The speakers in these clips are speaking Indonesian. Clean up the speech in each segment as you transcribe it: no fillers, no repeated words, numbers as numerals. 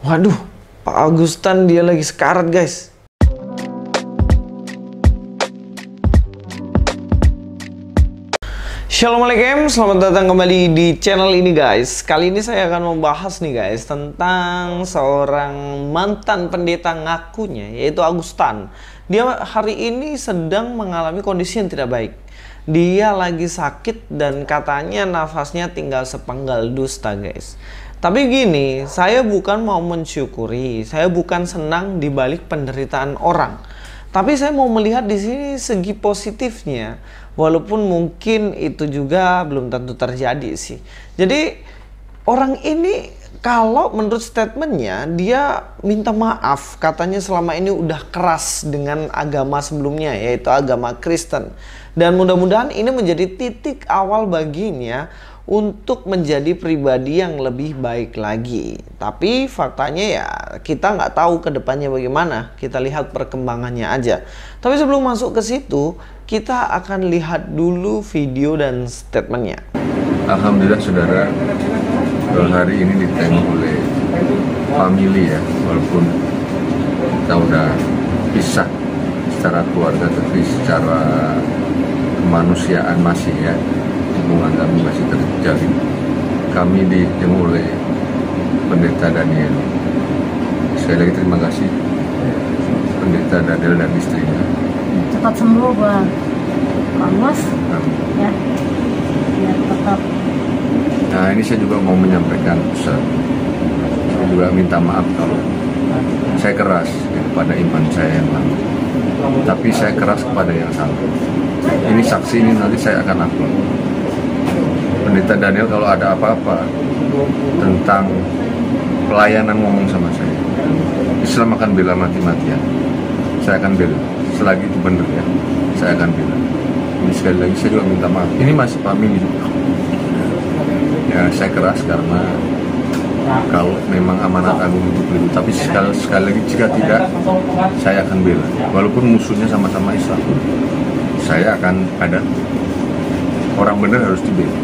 Waduh, Pak Agustan dia lagi sekarat guys. Assalamualaikum, selamat datang kembali di channel ini guys. Kali ini saya akan membahas nih guys tentang seorang mantan pendeta ngakunya, yaitu Agustan. Dia hari ini sedang mengalami kondisi yang tidak baik. Dia lagi sakit dan katanya nafasnya tinggal sepenggal dusta guys. Tapi gini, saya bukan mau mensyukuri, saya bukan senang di balik penderitaan orang. Tapi saya mau melihat di sini segi positifnya, walaupun mungkin itu juga belum tentu terjadi sih. Jadi orang ini kalau menurut statementnya dia minta maaf, katanya selama ini udah keras dengan agama sebelumnya, yaitu agama Kristen. Dan mudah-mudahan ini menjadi titik awal baginya untuk menjadi pribadi yang lebih baik lagi. Tapi faktanya ya kita nggak tahu ke depannya bagaimana. Kita lihat perkembangannya aja. Tapi sebelum masuk ke situ, kita akan lihat dulu video dan statementnya. Alhamdulillah saudara, hari ini ditengok oleh family ya, walaupun kita udah pisah secara keluarga, tapi secara kemanusiaan masih ya, hubungan kami masih terjalin. Kami dijenguk oleh Pendeta Daniel. Sekali lagi terima kasih Pendeta Daniel dan istrinya. Cepat sembuh buat Pak Bos ya, biar tetap. Nah ini saya juga mau menyampaikan pesan. Saya juga minta maaf kalau saya keras ya, kepada iman saya yang lama. Tapi saya keras kepada yang salah. Ini saksi, ini nanti saya akan upload. Pendeta Daniel kalau ada apa-apa tentang pelayanan ngomong sama saya. Islam akan bela mati-matian. Saya akan bela. Selagi itu benar ya, saya akan bela. Ini sekali lagi saya juga minta maaf. Ini masih family juga. Ya saya keras karena kalau memang amanat agung itu keliru. Tapi sekali lagi jika tidak, saya akan bela. Walaupun musuhnya sama-sama Islam, saya akan ada. Orang benar harus dibela.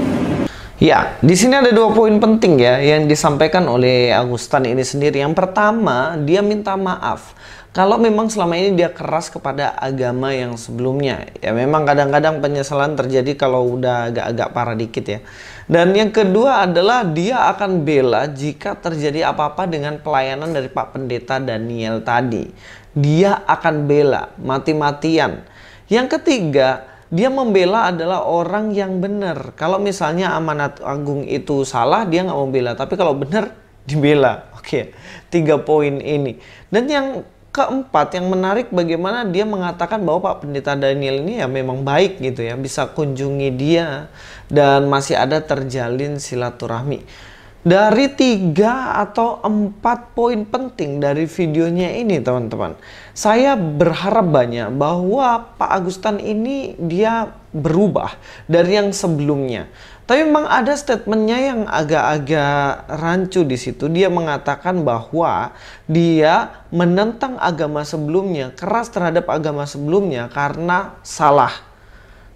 Ya, di sini ada dua poin penting ya yang disampaikan oleh Agustan ini sendiri. Yang pertama, dia minta maaf kalau memang selama ini dia keras kepada agama yang sebelumnya. Ya memang kadang-kadang penyesalan terjadi kalau udah agak-agak parah dikit ya. Dan yang kedua adalah dia akan bela jika terjadi apa-apa dengan pelayanan dari Pak Pendeta Daniel tadi. Dia akan bela mati-matian. Yang ketiga, dia membela adalah orang yang benar. Kalau misalnya amanat agung itu salah, dia nggak membela. Tapi kalau benar, dibela. Oke, 3 poin ini. Dan yang keempat, yang menarik bagaimana dia mengatakan bahwa Pak Pendeta Daniel ini ya memang baik gitu ya. Bisa kunjungi dia dan masih ada terjalin silaturahmi. Dari 3 atau 4 poin penting dari videonya ini teman-teman, saya berharap banyak bahwa Pak Agustan ini dia berubah dari yang sebelumnya. Tapi memang ada statementnya yang agak-agak rancu di situ. Dia mengatakan bahwa dia menentang agama sebelumnya, keras terhadap agama sebelumnya karena salah.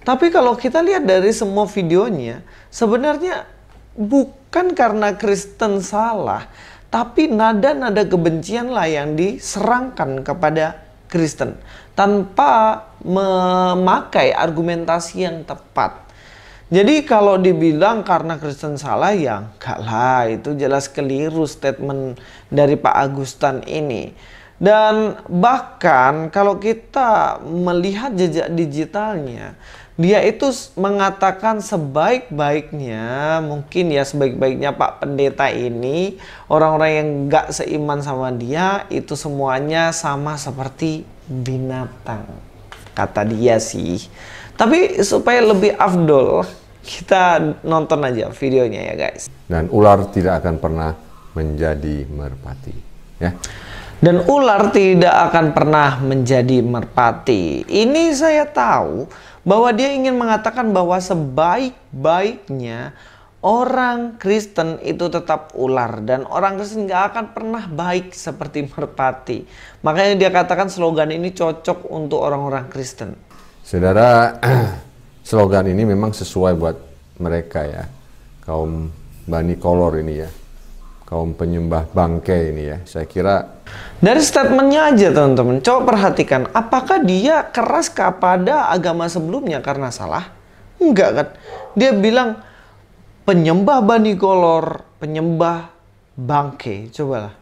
Tapi kalau kita lihat dari semua videonya, sebenarnya bukan karena Kristen salah, tapi nada-nada kebencian lah yang diserangkan kepada Kristen tanpa memakai argumentasi yang tepat. Jadi kalau dibilang karena Kristen salah, ya enggak lah, itu jelas keliru statement dari Pak Agustan ini. Dan bahkan kalau kita melihat jejak digitalnya, dia itu mengatakan sebaik-baiknya, mungkin ya sebaik-baiknya Pak Pendeta ini, orang-orang yang gak seiman sama dia, itu semuanya sama seperti binatang. Kata dia sih. Tapi supaya lebih afdol, kita nonton aja videonya ya guys. Dan ular tidak akan pernah menjadi merpati. Ya. Dan ular tidak akan pernah menjadi merpati. Ini saya tahu bahwa dia ingin mengatakan bahwa sebaik-baiknya orang Kristen itu tetap ular. Dan orang Kristen gak akan pernah baik seperti merpati. Makanya dia katakan slogan ini cocok untuk orang-orang Kristen. Saudara, slogan ini memang sesuai buat mereka ya, kaum Bani Kolor ini ya. kaum penyembah bangkai ini ya. Saya kira dari statementnya aja teman-teman, coba perhatikan, apakah dia keras kepada agama sebelumnya karena salah? Enggak kan? Dia bilang penyembah Bani Golor, penyembah bangkai. Cobalah.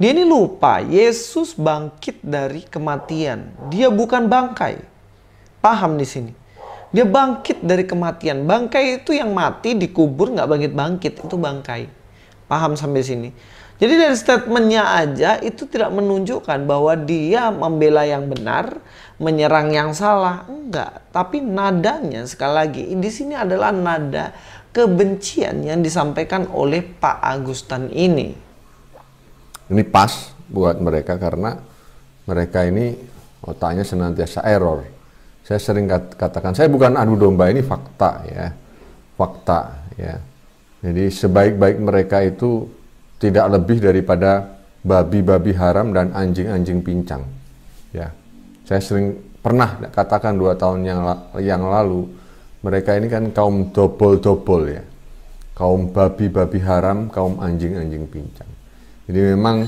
Dia ini lupa, Yesus bangkit dari kematian. Dia bukan bangkai. Paham di sini? Dia bangkit dari kematian. Bangkai itu yang mati dikubur nggak bangkit-bangkit, itu bangkai. Paham sampai sini? Jadi dari statementnya aja itu tidak menunjukkan bahwa dia membela yang benar, menyerang yang salah. Enggak. Tapi nadanya sekali lagi di sini adalah nada kebencian yang disampaikan oleh Pak Agustan ini. ini pas buat mereka karena mereka ini otaknya senantiasa error. Saya sering katakan, saya bukan adu domba, ini fakta ya. Fakta ya. Jadi sebaik-baik mereka itu tidak lebih daripada babi-babi haram dan anjing-anjing pincang. Ya. Saya sering pernah katakan 2 tahun yang lalu, mereka ini kan kaum dobol-dobol ya. Kaum babi-babi haram, kaum anjing-anjing pincang. Jadi memang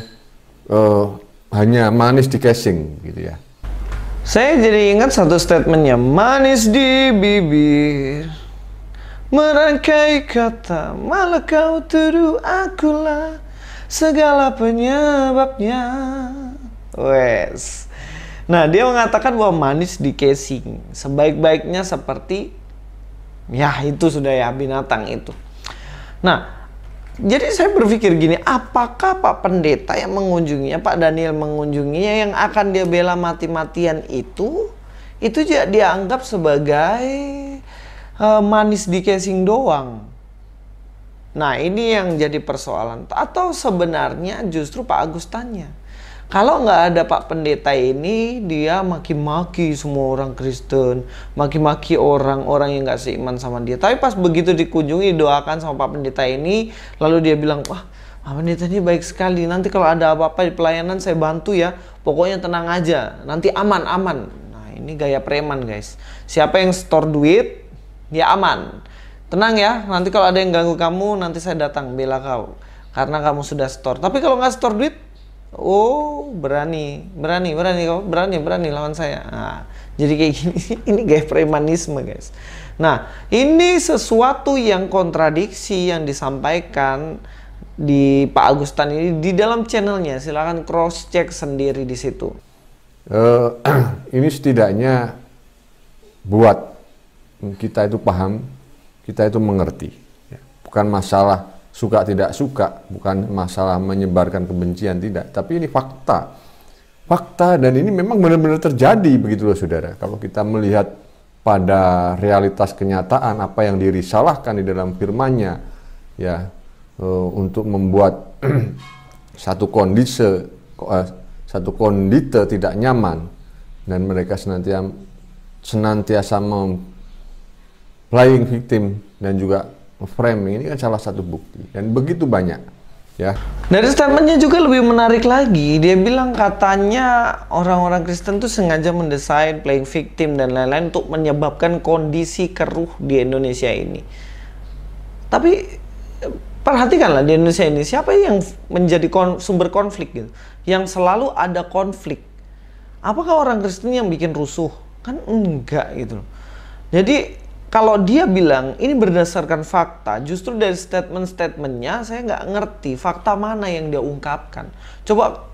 hanya manis di casing gitu ya. Saya jadi ingat satu statementnya, manis di bibir, merangkai kata, malah kau tuduh akulah segala penyebabnya. Wes. Nah, dia mengatakan bahwa manis di casing, sebaik-baiknya seperti, ya itu sudah ya, binatang itu. Nah, jadi saya berpikir gini, apakah Pak Pendeta yang mengunjunginya, Pak Daniel mengunjunginya, yang akan dia bela mati-matian itu juga dianggap sebagai manis di casing doang. Nah, ini yang jadi persoalan. Atau sebenarnya justru Pak Agustannya. Kalau nggak ada Pak Pendeta ini, dia maki-maki semua orang Kristen, maki-maki orang-orang yang nggak seiman sama dia. Tapi pas begitu dikunjungi, doakan sama Pak Pendeta ini, lalu dia bilang, wah Pak Pendeta ini baik sekali, nanti kalau ada apa-apa di pelayanan saya bantu ya, pokoknya tenang aja, nanti aman-aman. Nah, ini gaya preman guys. Siapa yang store duit, dia aman. Tenang ya, nanti kalau ada yang ganggu kamu, nanti saya datang bela kau, karena kamu sudah store. Tapi kalau nggak store duit, oh berani lawan saya. Nah, jadi kayak gini, ini gaya premanisme guys. Nah, ini sesuatu yang kontradiksi yang disampaikan di Pak Agustan ini di dalam channelnya. Silahkan cross check sendiri di situ. Ini setidaknya buat kita itu paham, kita itu mengerti. Bukan masalah suka tidak suka, bukan masalah menyebarkan kebencian, tidak. Tapi ini fakta. Fakta, dan ini memang benar-benar terjadi, begitu loh saudara. Kalau kita melihat pada realitas kenyataan, apa yang dirisalahkan di dalam firman-Nya, ya, untuk membuat satu kondite tidak nyaman, dan mereka senantiasa playing victim dan juga framing, ini kan salah satu bukti, dan begitu banyak ya. Dari statementnya juga lebih menarik lagi, dia bilang katanya orang-orang Kristen tuh sengaja mendesain playing victim dan lain-lain untuk menyebabkan kondisi keruh di Indonesia ini. Tapi perhatikanlah di Indonesia ini, siapa yang menjadi sumber konflik gitu, yang selalu ada konflik? Apakah orang Kristen yang bikin rusuh? Kan enggak gitu loh. Jadi kalau dia bilang ini berdasarkan fakta, justru dari statement-statementnya saya nggak ngerti fakta mana yang dia ungkapkan. Coba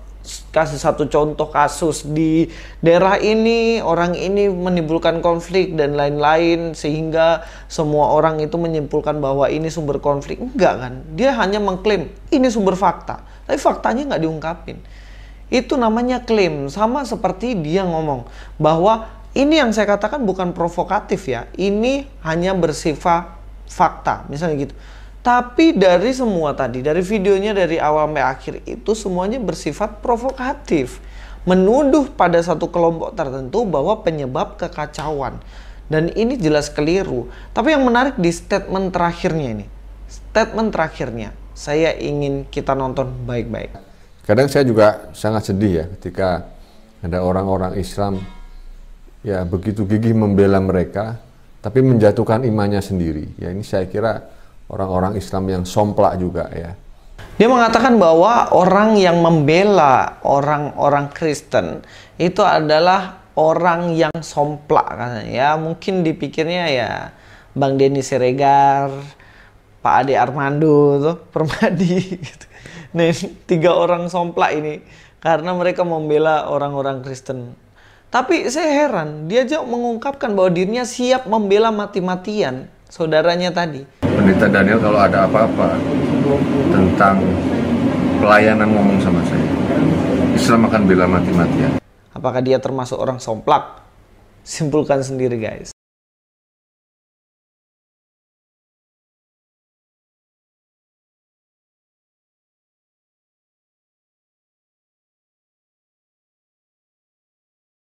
kasih satu contoh kasus di daerah ini, orang ini menimbulkan konflik dan lain-lain, sehingga semua orang itu menyimpulkan bahwa ini sumber konflik. Enggak kan? Dia hanya mengklaim ini sumber fakta, tapi faktanya nggak diungkapin. Itu namanya klaim. Sama seperti dia ngomong bahwa ini yang saya katakan bukan provokatif ya, ini hanya bersifat fakta, misalnya gitu. Tapi dari semua tadi, dari videonya dari awal sampai akhir itu semuanya bersifat provokatif, menuduh pada satu kelompok tertentu bahwa penyebab kekacauan. Dan ini jelas keliru. Tapi yang menarik di statement terakhirnya ini, statement terakhirnya, saya ingin kita nonton baik-baik. Kadang saya juga sangat sedih ya ketika ada orang-orang Islam ya begitu gigih membela mereka, tapi menjatuhkan imannya sendiri. Ya, ini saya kira orang-orang Islam yang somplak juga ya. Dia mengatakan bahwa orang yang membela orang-orang Kristen itu adalah orang yang somplak katanya. Ya, mungkin dipikirnya ya Bang Denny Siregar, Pak Ade Armando tuh, Permadi gitu. Nah, ini 3 orang somplak ini karena mereka membela orang-orang Kristen. Tapi saya heran, dia aja mengungkapkan bahwa dirinya siap membela mati-matian saudaranya tadi. Pendeta Daniel kalau ada apa-apa tentang pelayanan ngomong sama saya. Islam akan bela mati-matian. Apakah dia termasuk orang somplak? Simpulkan sendiri guys.